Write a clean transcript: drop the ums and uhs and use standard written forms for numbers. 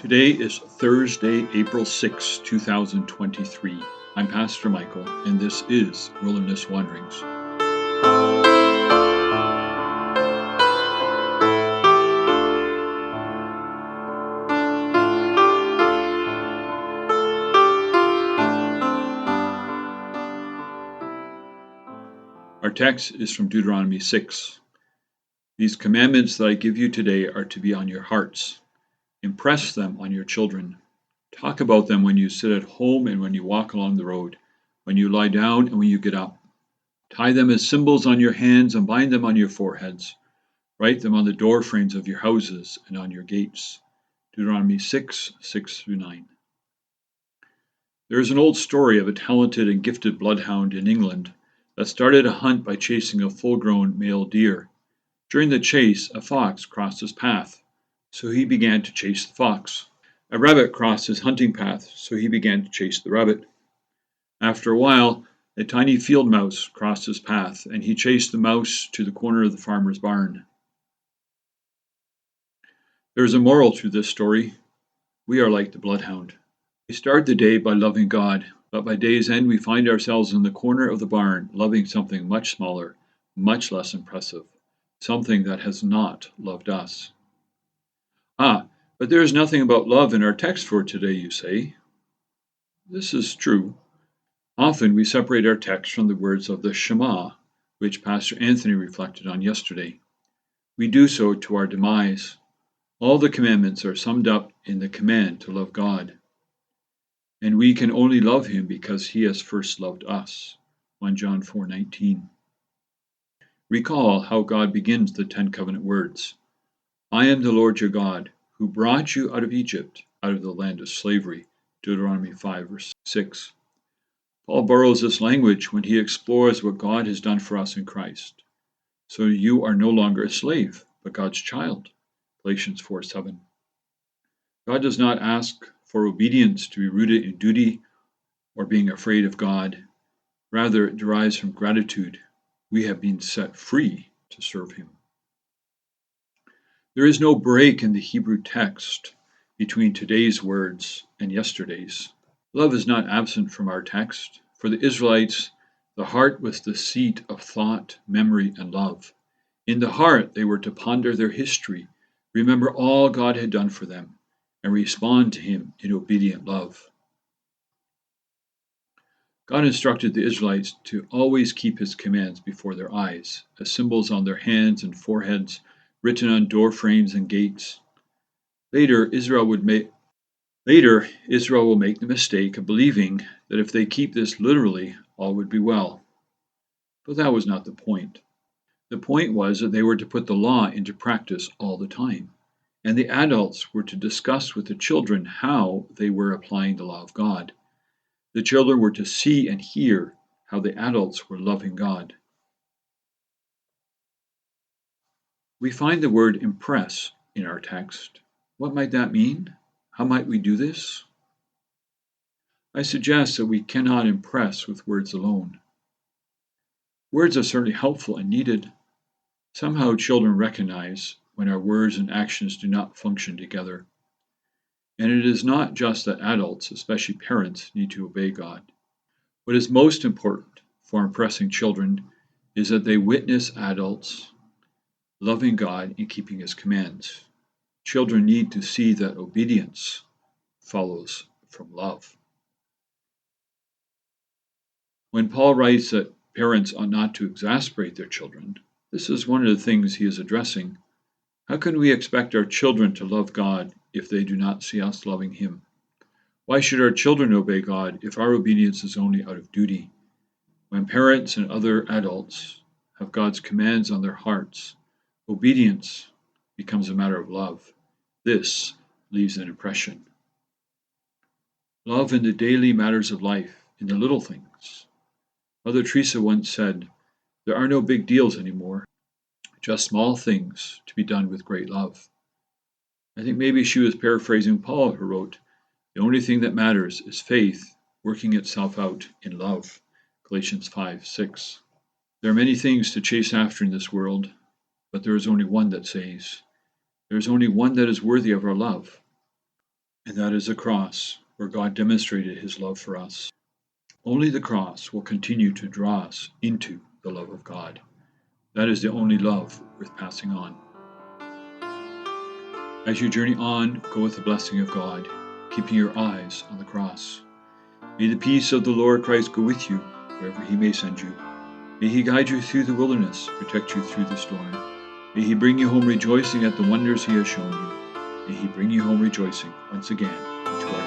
Today is Thursday, April 6, 2023. I'm Pastor Michael, and this is Wilderness Wanderings. Our text is from Deuteronomy 6. These commandments that I give you today are to be on your hearts. Impress them on your children. Talk about them when you sit at home and when you walk along the road, when you lie down and when you get up. Tie them as symbols on your hands and bind them on your foreheads. Write them on the doorframes of your houses and on your gates. Deuteronomy 6:6-9. There is an old story of a talented and gifted bloodhound in England that started a hunt by chasing a full-grown male deer. During the chase, a fox crossed his path, so he began to chase the fox. A rabbit crossed his hunting path, so he began to chase the rabbit. After a while, a tiny field mouse crossed his path, and he chased the mouse to the corner of the farmer's barn. There is a moral to this story. We are like the bloodhound. We start the day by loving God, but by day's end we find ourselves in the corner of the barn, loving something much smaller, much less impressive, something that has not loved us. But there is nothing about love in our text for today, you say. This is true. Often we separate our text from the words of the Shema, which Pastor Anthony reflected on yesterday. We do so to our demise. All the commandments are summed up in the command to love God. And we can only love him because he has first loved us. 1 John 4:19. Recall how God begins the Ten Covenant words. I am the Lord your God, who brought you out of Egypt, out of the land of slavery. Deuteronomy 5:6. Paul borrows this language when he explores what God has done for us in Christ. So you are no longer a slave, but God's child. Galatians 4:7. God does not ask for obedience to be rooted in duty or being afraid of God. Rather, it derives from gratitude. We have been set free to serve him. There is no break in the Hebrew text between today's words and yesterday's. Love is not absent from our text. For the Israelites, the heart was the seat of thought, memory, and love. In the heart, they were to ponder their history, remember all God had done for them, and respond to him in obedient love. God instructed the Israelites to always keep his commands before their eyes, as symbols on their hands and foreheads, written on door frames and gates. Later, Israel will make the mistake of believing that if they keep this literally, all would be well. But that was not the point. The point was that they were to put the law into practice all the time, and the adults were to discuss with the children how they were applying the law of God. The children were to see and hear how the adults were loving God. We find the word impress in our text. What might that mean? How might we do this? I suggest that we cannot impress with words alone. Words are certainly helpful and needed. Somehow children recognize when our words and actions do not function together. And it is not just that adults, especially parents, need to obey God. What is most important for impressing children is that they witness adults loving God and keeping his commands. Children need to see that obedience follows from love. When Paul writes that parents ought not to exasperate their children, this is one of the things he is addressing. How can we expect our children to love God if they do not see us loving him? Why should our children obey God if our obedience is only out of duty? When parents and other adults have God's commands on their hearts, obedience becomes a matter of love. This leaves an impression. Love in the daily matters of life, in the little things. Mother Teresa once said, there are no big deals anymore, just small things to be done with great love. I think maybe she was paraphrasing Paul, who wrote, the only thing that matters is faith working itself out in love. Galatians 5:6. There are many things to chase after in this world, but there is only one that saves. There is only one that is worthy of our love. And that is the cross, where God demonstrated his love for us. Only the cross will continue to draw us into the love of God. That is the only love worth passing on. As you journey on, go with the blessing of God, keeping your eyes on the cross. May the peace of the Lord Christ go with you wherever he may send you. May he guide you through the wilderness, protect you through the storm. May he bring you home rejoicing at the wonders he has shown you. May he bring you home rejoicing once again into our